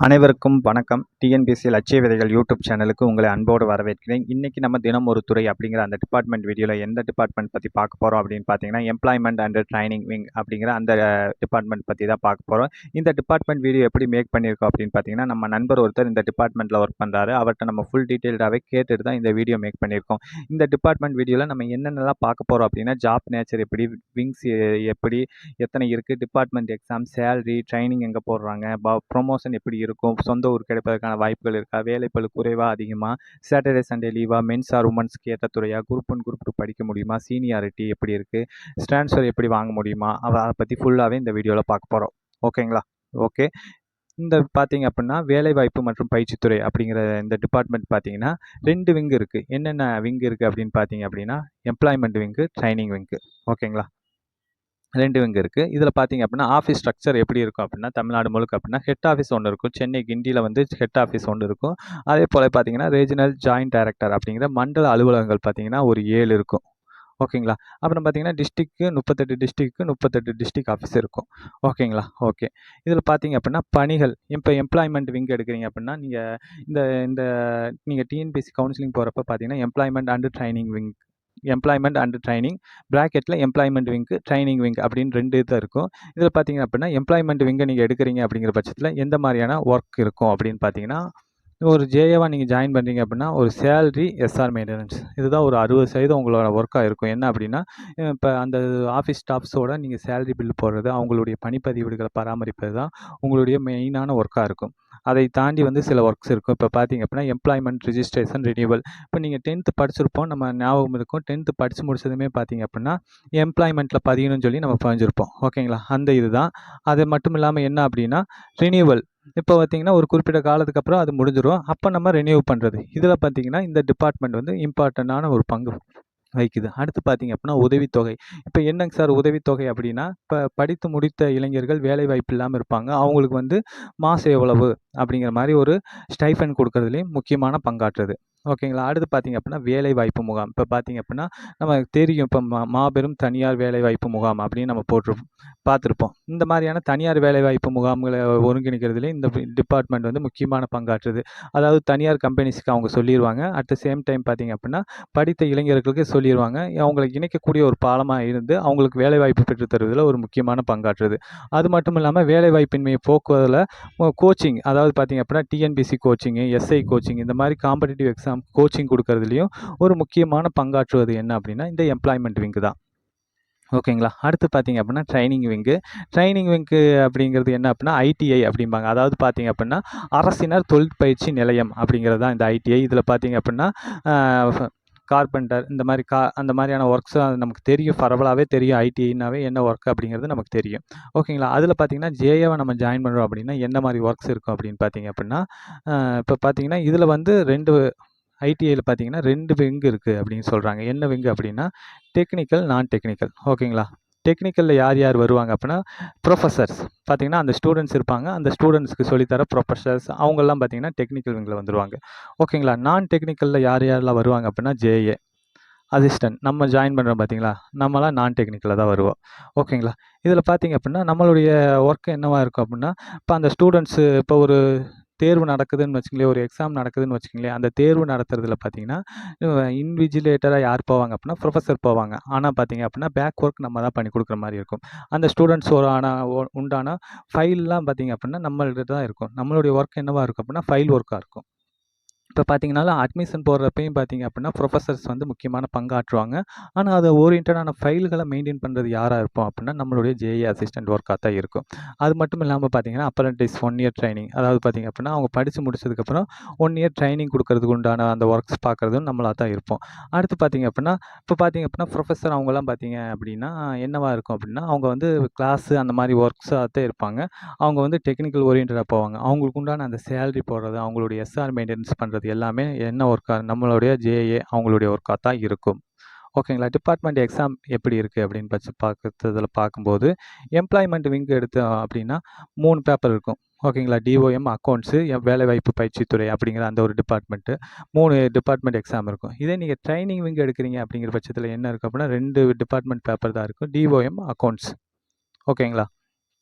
அனைவருக்கும் வணக்கம். டிஎன்பிஎஸ்சி லட்சிய விதைகள் யூடியூப் சேனலுக்கு உங்களை அன்போடு வரவேற்கிறேன். இன்னைக்கு நம்ம தினம் ஒரு துறை அப்படிங்கிற அந்த டிபார்ட்மெண்ட் வீடியோவில் எந்த டிபார்ட்மெண்ட் பற்றி பார்க்க போகிறோம் அப்படின்னு பார்த்தீங்கன்னா, எம்ப்ளாய்மெண்ட் அண்ட் ட்ரைனிங் விங் அப்படிங்கிற அந்த டிபார்ட்மெண்ட் பற்றி தான் பார்க்க போகிறோம். இந்த டிபார்ட்மெண்ட் வீடியோ எப்படி மேக் பண்ணியிருக்கோம் அப்படின்னு பார்த்தீங்கன்னா, நம்ம நண்பர் ஒருத்தர் இந்த டிபார்ட்மெண்ட்டில் ஒர்க் பண்ணுறாரு. அவர்கிட்ட நம்ம ஃபுல் டீட்டெயில்டாகவே கேட்டுட்டு தான் இந்த வீடியோ மேக் பண்ணியிருக்கோம். இந்த டிபார்ட்மெண்ட் வீடியோவில் நம்ம என்னென்னலாம் பார்க்க போகிறோம் அப்படின்னா, ஜாப் நேச்சர் எப்படி, விங்ஸ் எப்படி, எத்தனை இருக்குது, டிபார்ட்மெண்ட் எக்ஸாம், சேலரி, ட்ரைனிங் எங்கே போடுறாங்க, ப்ரொமோஷன் எப்படி இருக்கும், சொந்த ஊர் கிடைப்பதற்கான வாய்ப்புகள் இருக்கா, வேலைப்பளு குறைவா அதிகமா, சாட்டர்டே சண்டே லீவா, மென்ஸ் ஆர் உமன்ஸ்க்கு ஏற்ற துறையா, குரூப் 1 குரூப் 2 படிக்க முடியுமா, சீனியாரிட்டி எப்படி இருக்குது, ட்ரான்ஸ்ஃபர் எப்படி வாங்க முடியுமா, அதை பற்றி ஃபுல்லாகவே இந்த வீடியோவில் பார்க்க போகிறோம். ஓகேங்களா? ஓகே. இந்த பார்த்தீங்க அப்படின்னா வேலைவாய்ப்பு மற்றும் பயிற்சித்துறை அப்படிங்கிற இந்த டிபார்ட்மெண்ட் பார்த்தீங்கன்னா 2 விங் இருக்குது. என்னென்ன விங் இருக்குது அப்படின்னு பார்த்தீங்க அப்படின்னா, எம்ப்ளாய்மெண்ட் விங்கு, ட்ரைனிங் விங்கு. ஓகேங்களா? 2 விங் இருக்குது. இதில் பார்த்தீங்க அப்படின்னா ஆஃபீஸ் ஸ்ட்ரக்சர் எப்படி இருக்கும் அப்படின்னா, தமிழ்நாடு முழுக்க அப்படின்னா ஹெட் ஆஃபீஸ் ஒன்று இருக்கும். சென்னை கிண்டியில் வந்து ஹெட் ஆஃபீஸ் ஒன்று இருக்கும். அதே போல் பார்த்தீங்கன்னா ரீஜனல் ஜாயிண்ட் டைரக்டர் அப்படிங்கிற மண்டல அலுவலகங்கள் பார்த்தீங்கன்னா ஒரு 7 இருக்கும். ஓகேங்களா? அப்புறம் பார்த்தீங்கன்னா டிஸ்ட்ரிக்ட்க்கு 38 டிஸ்ட்ரிக்ட் ஆஃபீஸ் இருக்கும். ஓகேங்களா? ஓகே. இதில் பார்த்தீங்க அப்படின்னா பணிகள், இப்போ எம்ப்ளாய்மெண்ட் விங் எடுக்கிறீங்க அப்படின்னா, நீங்கள் இந்த இந்த நீங்கள் டிஎன்பிஎஸ்சி கவுன்சிலிங் போகிறப்ப பார்த்தீங்கன்னா employment and training wing, employment and training ப்ராக்கெட்டில் எம்ப்ளாய்மெண்ட் விங்கு, ட்ரைனிங் விங் அப்படின்னு 2 இது இருக்கும். இதில் பார்த்தீங்க அப்படின்னா எம்ப்ளாய்மெண்ட் விங்கை நீங்கள் எடுக்கிறீங்க அப்படிங்கிற பட்சத்தில் எந்த மாதிரியான ஒர்க் இருக்கும் அப்படின்னு பார்த்தீங்கன்னா, ஒரு ஜேஏவாக நீங்கள் ஜாயின் பண்ணுறீங்க அப்படின்னா ஒரு சேலரி, எஸ்ஆர் மெயின்டெனன்ஸ், இதுதான் ஒரு 60% உங்களோட ஒர்க்காக இருக்கும். என்ன அப்படின்னா, இப்போ அந்த ஆஃபீஸ் ஸ்டாஃப்ஸோட நீங்கள் சேலரி பில் போடுறது, அவங்களுடைய பணிப்பதிவேடுகளை பராமரிப்பது தான் உங்களுடைய மெயினான ஒர்க்காக இருக்கும். அதை தாண்டி வந்து சில ஒர்க்ஸ் இருக்கும். இப்போ பார்த்தீங்க அப்படின்னா எம்ப்ளாய்மெண்ட் ரிஜிஸ்ட்ரேஷன், ரினியூவல். இப்போ நீங்கள் 10th படிச்சிருப்போம், நம்ம ஞாபகம் இருக்கும். 10th படித்து முடிச்சதுமே பார்த்தீங்க அப்படின்னா எம்ப்ளாய்மெண்ட்டில் பதியணும்னு சொல்லி நம்ம பதிஞ்சிருப்போம். ஓகேங்களா? அந்த இதுதான். அது மட்டும் இல்லாமல் என்ன அப்படின்னா ரினியூவல். இப்போ பார்த்தீங்கன்னா ஒரு குறிப்பிட்ட காலத்துக்கு அப்புறம் அது முடிஞ்சிடும். அப்போ நம்ம ரினியூவ் பண்ணுறது. இதில் பார்த்தீங்கன்னா இந்த டிபார்ட்மெண்ட் வந்து இம்பார்ட்டண்டான ஒரு பங்கு வகிக்குது. அடுத்து பார்த்தீங்க அப்படின்னா உதவித்தொகை. இப்போ என்னங்க சார் உதவித்தொகை அப்படின்னா, இப்போ படித்து முடித்த இளைஞர்கள் வேலைவாய்ப்பு இல்லாமல் இருப்பாங்க. அவங்களுக்கு வந்து மாதம் எவ்வளவு அப்படிங்கிற மாதிரி ஒரு ஸ்டைஃபண்ட் கொடுக்கறதுலையும் முக்கியமான பங்காற்றுது. ஓகேங்களா? அடுத்து பார்த்தீங்க அப்படின்னா வேலைவாய்ப்பு முகாம். இப்போ பார்த்தீங்க அப்படின்னா நமக்கு தெரியும், இப்போ மாபெரும் தனியார் வேலைவாய்ப்பு முகாம் அப்படின்னு நம்ம பார்த்துருப்போம். இந்த மாதிரியான தனியார் வேலைவாய்ப்பு முகாம்களை ஒருங்கிணைக்கிறதுலையும் இந்த டிபார்ட்மெண்ட் வந்து முக்கியமான பங்காற்றுது. அதாவது தனியார் கம்பெனிஸ்க்கு அவங்க சொல்லிடுவாங்க. அட் த சேம் டைம் பார்த்தீங்க அப்படின்னா படித்த இளைஞர்களுக்கு சொல்லிடுவாங்க. அவங்களை இணைக்கக்கூடிய ஒரு பாலமாக இருந்து அவங்களுக்கு வேலைவாய்ப்பு பெற்றுத் தருவதில் ஒரு முக்கியமான பங்காற்றுது. அது மட்டும் இல்லாமல் வேலைவாய்ப்பின்மையை போக்குவதில் கோச்சிங், அதாவது பார்த்தீங்க அப்படின்னா டிஎன்பிஎஸ்சி கோச்சிங்கு, எஸ்ஐ கோச்சிங், இந்த மாதிரி காம்படிட்டிவ் எக்ஸாம் கோச்சிங் கொடுக்கறதுலையும் ஒரு முக்கியமான பங்காற்றுவது என்ன அப்படின்னா இந்த எம்ப்ளாய்மெண்ட் விங்கு தான். ஓகேங்களா? அடுத்து பார்த்தீங்க அப்படின்னா ட்ரைனிங் விங்கு. ட்ரைனிங் விங்கு அப்படிங்கிறது என்ன அப்படின்னா ஐடிஐ அப்படிம்பாங்க. அதாவது பார்த்தீங்க அப்படின்னா அரசினர் தொழிற்பயிற்சி நிலையம் அப்படிங்கிறது தான் இந்த ஐடிஐ. இதில் பார்த்தீங்க அப்படின்னா கார்பெண்டர், இந்த மாதிரி அந்த மாதிரியான ஒர்க்ஸ் நமக்கு தெரியும், பரவலாகவே தெரியும். ஐடிஐனாவே என்ன ஒர்க் அப்படிங்கிறது நமக்கு தெரியும். ஓகேங்களா? அதில் பார்த்தீங்கன்னா ஜேஏவை நம்ம ஜாயின் பண்ணுறோம் அப்படின்னா என்ன மாதிரி ஒர்க்ஸ் இருக்கும் அப்படின்னு பார்த்தீங்க அப்படின்னா, இப்போ பார்த்தீங்கன்னா இதில் வந்து 2 ஐடிஐயில் பார்த்தீங்கன்னா 2 விங் இருக்குது அப்படின்னு சொல்கிறாங்க. என்ன விங் அப்படின்னா டெக்னிக்கல், நான் டெக்னிக்கல். ஓகேங்களா? டெக்னிக்கலில் யார் யார் வருவாங்க அப்படின்னா ப்ரொஃபஸர்ஸ். பார்த்தீங்கன்னா அந்த ஸ்டூடெண்ட்ஸ் இருப்பாங்க. அந்த ஸ்டூடெண்ட்ஸ்க்கு சொல்லித்தர ப்ரொஃபஸர்ஸ் அவங்கெல்லாம் பார்த்தீங்கன்னா டெக்னிக்கல் விங்கில் வந்துடுவாங்க. ஓகேங்களா? நான் டெக்னிக்கலில் யார் யாரெல்லாம் வருவாங்க அப்படின்னா ஜேஏ, அசிஸ்டன்ட், நம்ம ஜாயின் பண்ணுறோம் பார்த்தீங்களா, நம்மளாம் நான் டெக்னிக்கலில் தான் வருவோம். ஓகேங்களா? இதில் பார்த்தீங்க அப்படின்னா நம்மளுடைய ஒர்க் என்னவாக இருக்கும் அப்படின்னா, இப்போ அந்த ஸ்டூடெண்ட்ஸு இப்போ ஒரு தேர்வு நடக்குதுன்னு வச்சுக்கங்களேன், ஒரு எக்ஸாம் நடக்குதுன்னு வச்சுக்கங்களேன், அந்த தேர்வு நடத்துறதுல பார்த்தீங்கன்னா இன்விஜிலேட்டராக யார் போவாங்க அப்படின்னா ப்ரொஃபஸர் போவாங்க. ஆனால் பார்த்தீங்க அப்படின்னா பேக் ஒர்க் நம்ம தான் பண்ணி கொடுக்குற மாதிரி இருக்கும். அந்த ஸ்டூடெண்ட்ஸ் ஒரு உண்டான ஃபைல்லாம் பார்த்தீங்க அப்படின்னா நம்மள்கிட்ட தான் இருக்கும். நம்மளுடைய ஒர்க் என்னவாக இருக்கும் அப்படின்னா ஃபைல் ஒர்க்காக இருக்கும். இப்போ பார்த்தீங்கன்னா அட்மிஷன் போடுறப்பையும் பார்த்தீங்க அப்படின்னா ப்ரொஃபஸர்ஸ் வந்து முக்கியமான பங்காற்றுவாங்க. ஆனால் அதை ஓரியன்டடான ஃபைல்களை மெயின்டைன் பண்ணுறது யாராக இருப்போம் அப்படின்னா நம்மளுடைய ஜேஏ அசிஸ்டன்ட் ஒர்க்காக தான் இருக்கும். அது மட்டும் இல்லாமல் பார்த்தீங்கன்னா அப்ரண்டிஸ் 1 இயர் ட்ரைனிங், அதாவது பார்த்தீங்க அப்படின்னா அவங்க படித்து முடிச்சதுக்கப்புறம் 1 இயர் ட்ரைனிங் கொடுக்கறதுக்கு உண்டான அந்த ஒர்க்ஸ் பார்க்குறதும் நம்மளாக தான் இருப்போம். அடுத்து பார்த்தீங்க அப்படின்னா இப்போ பார்த்தீங்க அப்படின்னா ப்ரொஃபஸர் அவங்கலாம் பார்த்தீங்க அப்படின்னா என்னவா இருக்கும் அப்படின்னா அவங்க வந்து கிளாஸு அந்த மாதிரி ஒர்க்ஸாக தான் இருப்பாங்க. அவங்க வந்து டெக்னிக்கல் ஓரியன்டடாக போவாங்க. அவங்களுக்கு உண்டான அந்த சேலரி போடுறது, அவங்களுடைய எஸ்ஆர் மெயின்டெனன்ஸ் பண்ணுறது எல்லாமே என்ன ஒர்க்கா நம்மளுடைய ஜேஏ அவங்களுடைய ஒர்க்காக தான் இருக்கும். ஓகேங்களா? டிபார்ட்மெண்ட் எக்ஸாம் எப்படி இருக்குது அப்படின்னு பார்க்கும்போது எம்ப்ளாய்மெண்ட் விங் எடுத்தோம் அப்படின்னா 3 பேப்பர் இருக்கும். ஓகேங்களா? டிஓஎம், அக்கௌண்ட்ஸு, வேலைவாய்ப்பு பயிற்சித்துறை அப்படிங்கிற அந்த ஒரு டிபார்ட்மெண்ட்டு 3 டிபார்ட்மெண்ட் எக்ஸாம் இருக்கும். இதே நீங்கள் ட்ரைனிங் விங் எடுக்கிறீங்க அப்படிங்கிற பட்சத்தில் என்ன இருக்குது அப்படின்னா 2 டிபார்ட்மெண்ட் பேப்பர் தான் இருக்கும். TOM, accounts. ஓகேங்களா?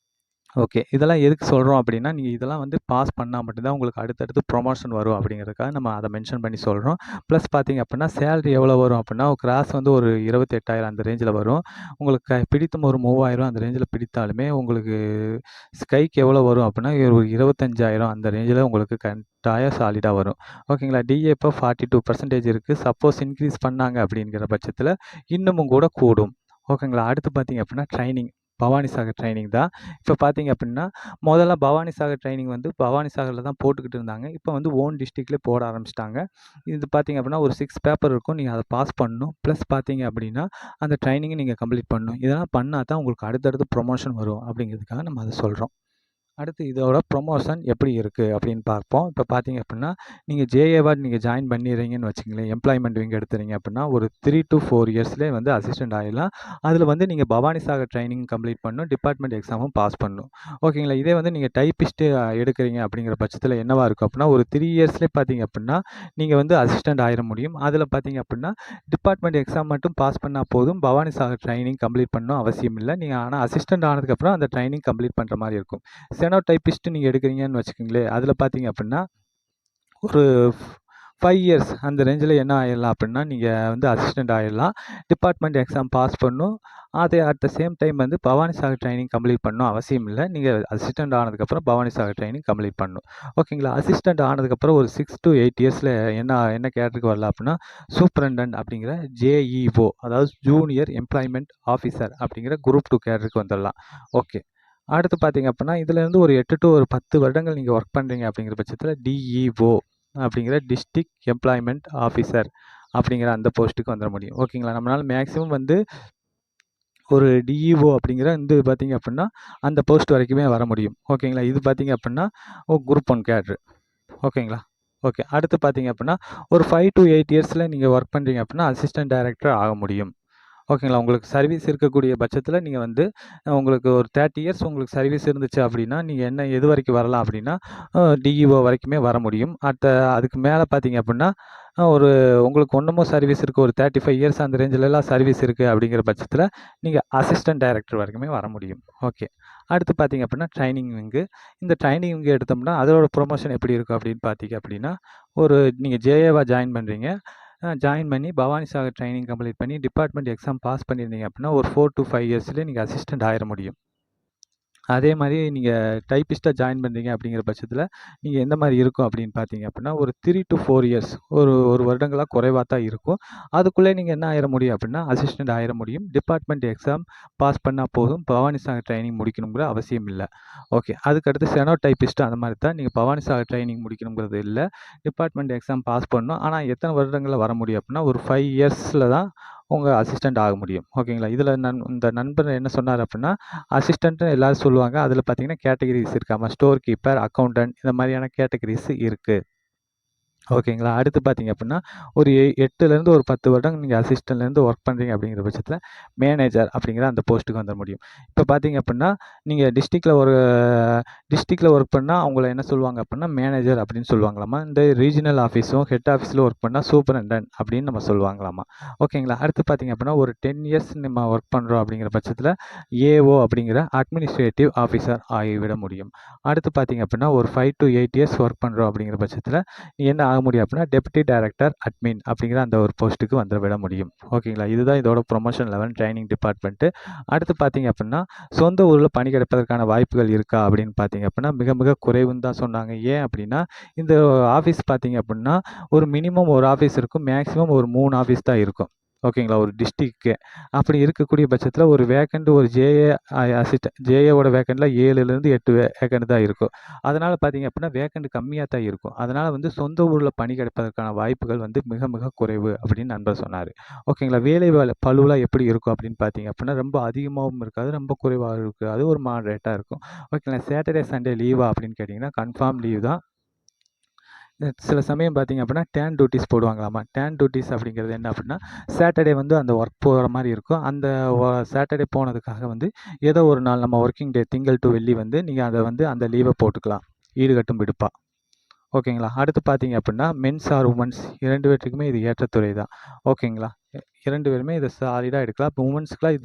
ஓகே. இதெல்லாம் எதுக்கு சொல்றோம் அப்படின்னா, நீங்க இதெல்லாம் வந்து பாஸ் பண்ணா மட்டும் தான் உங்களுக்கு அடுத்தடுத்து ப்ரொமோஷன் வரும் அப்படிங்கிறதுக்காக நம்ம அத மென்ஷன் பண்ணி சொல்றோம். ப்ளஸ் பார்த்தீங்க அப்படின்னா, சேலரி எவ்வளோ வரும் அப்படின்னா, கிராஸ் வந்து ஒரு 28,000 அந்த ரேஞ்சில வரும். உங்களுக்கு பிடித்தம் ஒரு 3000 அந்த ரேஞ்சில பிடித்தாலுமே, உங்களுக்கு கைக்கு எவ்வளோ வரும் அப்படின்னா, ஒரு 25,000 அந்த ரேஞ்சில உங்களுக்கு கட்டாயம் சாலிடா வரும். ஓகேங்களா? டிஏ இப்போ 42% இருக்கு. சப்போஸ் இன்கிரீஸ் பண்ணாங்க அப்படிங்கிற பட்சத்தில, இன்னமும் கூட கூடும். ஓகேங்களா? அடுத்து பார்த்தீங்க அப்படின்னா, ட்ரெய்னிங். பவானி சாகர் ட்ரெய்னிங் தான். இப்போ பார்த்தீங்க அப்படின்னா, மொதல்ல பவானி சாகர் ட்ரெய்னிங் வந்து பவானி சாகர்ல தான் போட்டுக்கிட்டு இருந்தாங்க. இப்போ வந்து ஓன் டிஸ்ட்ரிக்ட்லயே போட ஆரம்பிச்சுட்டாங்க. இது பார்த்தீங்க அப்படின்னா, ஒரு 6 பேப்பர் இருக்கும். நீங்க அத பாஸ் பண்ணணும். ப்ளஸ் பார்த்தீங்க அப்படின்னா, அந்த ட்ரெய்னிங்க நீங்க கம்ப்ளீட் பண்ணணும். இதெல்லாம் பண்ணா தான் உங்களுக்கு அடுத்தடுத்து ப்ரமோஷன் வரும் அப்படிங்கிறதுக்காக நம்ம அத சொல்றோம். அடுத்து இதோட ப்ரொமோஷன் எப்படி இருக்குது அப்படின்னு பார்ப்போம். இப்போ பார்த்தீங்க அப்படின்னா, நீங்கள் ஜேஏவா நீங்கள் ஜாயின் பண்ணிடுறீங்கன்னு வச்சுக்கங்களேன், எம்ப்ளாய்மெண்ட் விங் எடுத்துறீங்க அப்படின்னா, ஒரு 3 to 4 இயர்ஸ்லேயே வந்து அசிஸ்டன்ட் ஆயிடலாம். அதில வந்து நீங்கள் பவானி சாகர் ட்ரைனிங் கம்ப்ளீட் பண்ணணும். டிபார்ட்மெண்ட் எக்ஸாமும் பாஸ் பண்ணணும். ஓகேங்களா? இதே வந்து நீங்கள் டைப்பிஸ்ட்டு எடுக்கிறீங்க அப்படிங்கிற பட்சத்தில என்னவா இருக்கும் அப்படின்னா, ஒரு 3 இயர்ஸ்லேயே பார்த்தீங்க அப்படின்னா, நீங்கள் வந்து அசிஸ்டன்ட் ஆயிர முடியும். அதில பார்த்தீங்க அப்படின்னா, டிபார்ட்மெண்ட் எக்ஸாம் மட்டும் பாஸ் பண்ணா போதும். பவானி சாகர் ட்ரைனிங் கம்ப்ளீட் பண்ணணும் அவசியம் இல்ல. நீங்க ஆனா அசிஸ்டன்ட் ஆனதுக்கப்புறம் அந்த ட்ரைனிங் கம்ப்ளீட் பண்ற மாரி இருக்கும். ஸ்டெனோ டைப்பிஸ்ட் நீங்க எடுக்கிறீங்கன்னு வச்சுக்கங்களேன், அதில பார்த்தீங்க அப்படின்னா, ஒரு 5 இயர்ஸ் அந்த ரேஞ்சில என்ன ஆயிடலாம் அப்படின்னா, நீங்க வந்து அசிஸ்டன்ட் ஆயிடலாம். டிபார்ட்மெண்ட் எக்ஸாம் பாஸ் பண்ணணும். அதே அட் த சேம் டைம் வந்து பவானி சாகர் ட்ரைனிங் கம்ப்ளீட் பண்ணணும் அவசியம் இல்ல. நீங்க அசிஸ்டன்ட் ஆனதுக்கப்புறம் பவானி சாகர் ட்ரைனிங் கம்ப்ளீட் பண்ணணும். ஓகேங்களா? அசிஸ்டன்ட் ஆனதுக்கப்புறம் ஒரு 6 to 8 இயர்ஸ்ல என்ன கேடருக்கு வரலாம் அப்படின்னா, சூப்பரண்டன்ட் அப்படிங்கிற ஜேஇஓ அதாவது ஜூனியர் எம்ப்ளாய்மென்ட் ஆஃபீசர் அப்படிங்கிற குரூப் 2 கேடருக்கு வந்துடலாம். ஓகே. அடுத்து பார்த்தீங்க அப்படின்னா, இதுலேருந்து ஒரு 8 to ஒரு 10 வருடங்கள் நீங்க ஒர்க் பண்றீங்க அப்படிங்கிற பட்சத்தில டிஇஓ அப்படிங்கிற டிஸ்ட்ரிக்ட் எம்ப்ளாய்மென்ட் ஆஃபீசர் அப்படிங்கிற அந்த போஸ்ட்டுக்கு வந்துர முடியும். ஓகேங்களா? நம்மளால மேக்ஸிமம் வந்து ஒரு டிஇஓ அப்படிங்கிற வந்து பார்த்தீங்க அப்படின்னா, அந்த போஸ்ட் வரைக்குமே வர முடியும். ஓகேங்களா? இது பார்த்தீங்க அப்படின்னா, குரூப் 1 கேடர். ஓகேங்களா? ஓகே. அடுத்து பார்த்தீங்க அப்படின்னா, ஒரு 5 to 8 இயர்ஸ்ல நீங்க ஒர்க் பண்றீங்க அப்படின்னா, அசிஸ்டன்ட் டைரக்டர் ஆக முடியும். ஓகேங்களா? உங்களுக்கு சர்வீஸ் இருக்கக்கூடிய பட்சத்தில நீங்க வந்து உங்களுக்கு ஒரு 30 இயர்ஸ் உங்களுக்கு சர்வீஸ் இருந்துச்சு அப்படின்னா, நீங்க எது வரைக்கும் வரலாம் அப்படின்னா, டிஇஓ வரைக்குமே வர முடியும். அதுக்கு மேல பார்த்தீங்க அப்படின்னா, ஒரு உங்களுக்கு இன்னமும் சர்வீஸ் இருக்கு. ஒரு 35 இயர்ஸ் அந்த ரேஞ்சிலலாம் சர்வீஸ் இருக்கு அப்படிங்கிற பட்சத்தில, நீங்க அசிஸ்டன்ட் டைரக்டர் வரைக்குமே வர முடியும். ஓகே. அடுத்து பார்த்தீங்க அப்படின்னா, ட்ரெய்னிங் விங்கு. இந்த ட்ரெய்னிங் விங் எடுத்தோம்னா, அதோட ப்ரொமோஷன் எப்படி இருக்கும் அப்படின்னு பார்த்தீங்க அப்படின்னா, நீங்க ஜேஏவா ஜாயின் பண்றீங்க. ஜாயின் பண்ணி பவானி சாகர் ட்ரைனிங் கம்ப்ளீட் பண்ணி டிபார்ட்மெண்ட் எக்ஸாம் பாஸ் பண்ணியிருந்தீங்க அப்படின்னா, ஒரு 4 to 5 இயர்ஸ்லேயே நீங்க அசிஸ்டன்ட் ஆயிர முடியும். அதே மாரி நீங்க டைப்பிஸ்ட்டா ஜாயின் பண்றீங்க அப்படிங்கிற பட்சத்தில, நீங்க எந்த மாரி இருக்கும் அப்படின்னு பார்த்தீங்க அப்படின்னா, ஒரு 3 to 4 இயர்ஸ் ஒரு வருடங்களா குறைவா தான் இருக்கும். அதுக்குள்ளே நீங்க என்ன ஆயிர முடியும் அப்படின்னா, அசிஸ்டன்ட் ஆயிர முடியும். டிபார்ட்மெண்ட் எக்ஸாம் பாஸ் பண்ணா போதும். பவானி சாகர் ட்ரைனிங் முடிக்கணுங்கிற அவசியம் இல்ல. ஓகே. அதுக்கடுத்து ஸ்டெனோ டைப்பிஸ்ட் அந்த மாரி தான். நீங்க பவானி சாகர் ட்ரைனிங் முடிக்கணுங்கிறது இல்ல. டிபார்ட்மெண்ட் எக்ஸாம் பாஸ் பண்ணணும். ஆனா எத்தன வருடங்கள்ல வர முடியும் அப்படின்னா, ஒரு 5 இயர்ஸ்ல தான் உங்க அசிஸ்டன்ட் ஆக முடியும். ஓகேங்களா? இதுல இந்த நண்பர் என்ன சொன்னாரு அப்படின்னா, அசிஸ்டன்ட்ன்னு எல்லாரும் சொல்லுவாங்க. அதில பார்த்தீங்கன்னா கேட்டகரிஸ் இருக்காமா. ஸ்டோர் கீப்பர், அக்கவுண்டன்ட் இந்த மாதிரியான கேட்டகரிஸ் இருக்கு. ஓகேங்களா. அடுத்து பார்த்தீங்க அப்படின்னா, ஒரு 8லேருந்து ஒரு 10 வருடம் நீங்க அசிஸ்டன்ட்லேருந்து ஒர்க் பண்றீங்க அப்படிங்கிற பட்சத்தில, மேனேஜர் அப்படிங்கிற அந்த போஸ்ட்டுக்கு வந்துர முடியும். இப்போ பார்த்தீங்க அப்படின்னா, நீங்க டிஸ்ட்ரிக்ட்ல ஒர்க் பண்ணா அவங்கள என்ன சொல்லுவாங்க அப்படின்னா, மேனேஜர் அப்படின்னு சொல்லுவாங்களாமா. இந்த ரீஜினல் ஆஃபீஸும், ஹெட் ஆஃபீஸ்ல ஒர்க் பண்ணா சூப்பரண்டன்ட் அப்படின்னு நம்ம சொல்லுவாங்களாமா. ஓகேங்களா. அடுத்து பார்த்தீங்க அப்படின்னா, ஒரு 10 இயர்ஸ் நம்ம ஒர்க் பண்றோம் அப்படிங்கிற பட்சத்தில, ஏஓ அப்படிங்கிற அட்மினிஸ்ட்ரேட்டிவ் ஆஃபீசர் ஆகிவிட முடியும். அடுத்து பார்த்தீங்க அப்படின்னா, ஒரு 5 to 8 இயர்ஸ் ஒர்க் பண்றோம் அப்படிங்கிற பட்சத்தில, என்ன ஆக முடியும் அப்படின்னா, டெப்யூட்டி டைரக்டர் அட்மின் அப்படிங்கிற அந்த ஒரு போஸ்ட்டுக்கு வந்துர விட முடியும். ஓகேங்களா. இதுதான் இதோட ப்ரொமோஷன் லெவல் ட்ரைனிங் டிபார்ட்மெண்ட்டு. அடுத்து பார்த்தீங்க அப்படின்னா, சொந்த ஊர்ல பணி கிடைப்பதற்கான வாய்ப்புகள் இருக்கா அப்படின்னு பார்த்தீங்க அப்படின்னா, மிக மிக குறைவுன்னு தான் சொன்னாங்க. ஏன் அப்படின்னா, இந்த ஆஃபீஸ் பார்த்தீங்க அப்படின்னா, ஒரு மினிமம் ஒரு ஆஃபீஸ் இருக்கும். மேக்ஸிமம் ஒரு 3 ஆஃபீஸ் தான் இருக்கும். ஓகேங்களா. ஒரு டிஸ்ட்ரிக்ட்க்கு. அப்படி இருக்கக்கூடிய பட்சத்தில ஒரு வேக்கண்ட் ஒரு ஜேஏவோட வேக்கண்ட்ல 7லேருந்து 8 வேக்கண்ட் தான் இருக்கும். அதனால பார்த்தீங்க அப்படின்னா, வேக்கண்ட் கம்மியா தான் இருக்கும். அதனால வந்து சொந்த ஊர்ல பணி கிடைப்பதற்கான வாய்ப்புகள் வந்து மிக மிக குறைவு அப்படின்னு நண்பர் சொன்னாரு. ஓகேங்களா. பளுலாம் எப்படி இருக்கும் அப்படின்னு பார்த்தீங்க அப்படின்னா, ரொம்ப அதிகமாவும் இருக்காது, ரொம்ப குறைவாகவும் இருக்காது. ஒரு மாடரேட்டா இருக்கும். ஓகேங்களா. சாட்டர்டே, சண்டே லீவா அப்படின்னு கேட்டீங்கன்னா, கன்ஃபார்ம் லீவ் தான். சில சமயம் பார்த்தீங்க அப்படின்னா, டேன் டியூட்டீஸ் போடுவாங்களாமா. டேன் டியூட்டீஸ் அப்படிங்கிறது என்ன அப்படின்னா, சாட்டர்டே வந்து அந்த ஒர்க் போற மாரி இருக்கும். அந்த சாட்டர்டே போனதுக்காக வந்து ஏதோ ஒரு நாள் நம்ம ஒர்க்கிங் டே திங்கள் டூ வெள்ளி வந்து நீங்க அத வந்து அந்த லீவ போட்டுக்கலாம். ஈடுகட்டும் விடுப்பா. ஓகேங்களா? அடுத்து பார்த்தீங்க அப்படின்னா, மென்ஸ் ஆர் உமன்ஸ் 2 பேத்துக்குமே இது ஏற்ற துறை தான். ஓகேங்களா? 2 பேருமே இத சாலிடா எடுக்கலாம். இப்போ உமன்ஸ்க்குலாம்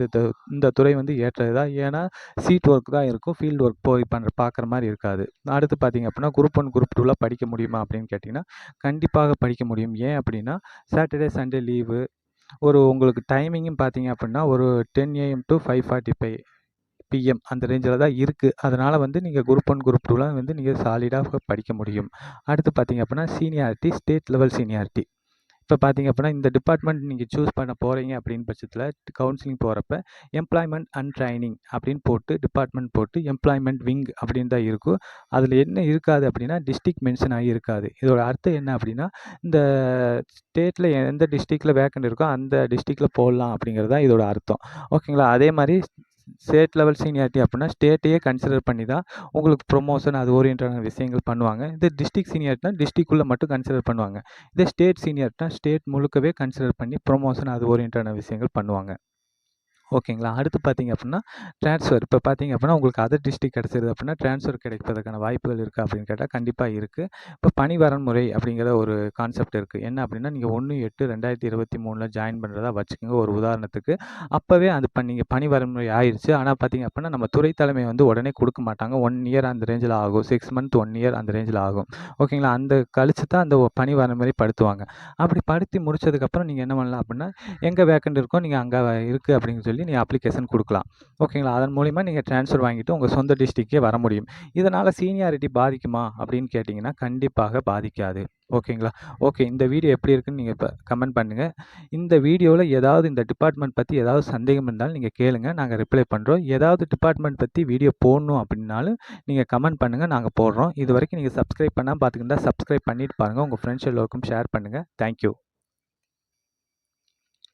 இந்த துறை வந்து ஏற்றது தான். ஏன்னா, சீட் ஒர்க் தான் இருக்கும். ஃபீல்ட் ஒர்க் போய் பார்க்குற மாரி இருக்காது. அடுத்து பார்த்தீங்க அப்படின்னா, குரூப் 1, குரூப் 2ல படிக்க முடியுமா அப்படின்னு கேட்டீங்கன்னா, கண்டிப்பாக படிக்க முடியும். ஏன் அப்படின்னா, சாட்டர்டே, சண்டே லீவு. உங்களுக்கு டைமிங்கும் பார்த்தீங்க அப்படின்னா, ஒரு 10 AM டூ 5:45 PM அந்த ரேஞ்சில தான் இருக்கு. அதனால வந்து நீங்க குரூப் 1, குரூப் 2லாம் வந்து நீங்க சாலிடா படிக்க முடியும். அடுத்து பார்த்தீங்க அப்படின்னா, சீனியாரிட்டி, ஸ்டேட் லெவல் சீனியாரிட்டி. இப்ப பார்த்தீங்க அப்படின்னா, இந்த டிபார்ட்மெண்ட் நீங்க சூஸ் பண்ண போறீங்க அப்படின்னு பட்சத்தில கவுன்சிலிங் போறப்ப, எம்ப்ளாய்மென்ட் அண்ட் ட்ரெய்னிங் அப்படின்னு போட்டு, டிபார்ட்மெண்ட் போட்டு எம்ப்ளாய்மென்ட் விங் அப்படின்னு தான் இருக்கும். அதில என்ன இருக்காது அப்படின்னா, டிஸ்ட்ரிக்ட் மென்ஷன் ஆகி இருக்காது. இதோட அர்த்தம் என்ன அப்படின்னா, இந்த ஸ்டேட்ல எந்த டிஸ்ட்ரிக்ட்ல வேக்கன்ட் இருக்கோ, அந்த டிஸ்ட்ரிக்ட்ல போடலாம் அப்படிங்கிறது தான் இதோட அர்த்தம். ஓகேங்களா? அதே மாரி ஸ்டேட் லெவல் சீனியாரிட்டி அப்படின்னா, ஸ்டேட்டையே கன்சிடர் பண்ணி தான் உங்களுக்கு ப்ரொமோஷன் அது ஓரியன்டான விஷயங்கள் பண்ணுவாங்க. இது டிஸ்ட்ரிக்ட் சீனியாரிட்டினா, டிஸ்ட்ரிக்ட்குள்ள மட்டும் கன்சிடர் பண்ணுவாங்க. இதே ஸ்டேட் சீனியாரிட்டினா, ஸ்டேட் முழுக்கவே கன்சிடர் பண்ணி ப்ரொமோஷன் அது ஓரியன்டான விஷயங்கள் பண்ணுவாங்க. ஓகேங்களா? அடுத்து பார்த்தீங்க அப்படின்னா, ட்ரான்ஸ்ஃபர். இப்போ பார்த்தீங்க அப்படின்னா, உங்களுக்கு அதர் டிஸ்ட்ரிக்ட் கிடைச்சிருது அப்படின்னா, ட்ரான்ஸ்ஃபர் கிடைப்பதற்கான வாய்ப்புகள் இருக்கா அப்படின்னு கேட்டா, கண்டிப்பா இருக்கு. இப்போ பணி வரன்முறை அப்படிங்கிற ஒரு கான்செப்ட் இருக்கு. என்ன அப்படின்னா, நீங்க 1/8/2023ல ஜாயின் பண்றதா வச்சுக்கோங்க ஒரு உதாரணத்துக்கு. அப்பவே அது நீங்க பணி வரன்முறை ஆயிருச்சு. ஆனா பார்த்தீங்க அப்படின்னா, நம்ம துறை தலைமை வந்து உடனே குடுக்க மாட்டாங்க. 1 இயர் அந்த ரேஞ்சில ஆகும். 6 மந்த், 1 இயர் அந்த ரேஞ்சில ஆகும். ஓகேங்களா? அந்த கழிச்சு தான் அந்த பணி வரன்முறை படுத்துவாங்க. அப்படி படுத்தி முடிச்சதுக்கப்புறம் நீங்க என்ன பண்ணலாம் அப்படின்னா, எங்க வேக்கண்ட் இருக்கோ நீங்க அங்க இருக்கு அப்படின்னு சொல்லி நீங்க அப்ளிகேஷன் குடுக்கலாம். ஓகேங்களா? அதன் மூலியமா நீங்க ட்ரான்ஸ்ஃபர் வாங்கிட்டு உங்க சொந்த டிஸ்ட்ரிக்ட்க்கே வர முடியும். இதனால சீனியாரிட்டி பாதிக்குமா அப்படின்னு கேட்டீங்கன்னா, கண்டிப்பாக பாதிக்காது. ஓகேங்களா? ஓகே. இந்த வீடியோ எப்படி இருக்குன்னு நீங்க கமெண்ட் பண்ணுங்க. இந்த வீடியோல ஏதாவது இந்த டிபார்ட்மெண்ட் பத்தி ஏதாவது சந்தேகம் இருந்தாலும் நீங்க கேளுங்க. நாங்க ரிப்ளை பண்றோம். ஏதாவது டிபார்ட்மெண்ட் பத்தி வீடியோ போடணும் அப்படின்னாலும் நீங்க கமெண்ட் பண்ணுங்க. நாங்க போடுறோம். இதுவரைக்கும் நீங்க சப்ஸ்கிரைப் பண்ணாம பார்த்துக்கிட்டு இருந்தா சப்ஸ்கிரைப் பண்ணிட்டு பாருங்க. உங்க ஃப்ரெண்ட்ஸ் எல்லோருக்கும் ஷேர் பண்ணுங்க. Thank you.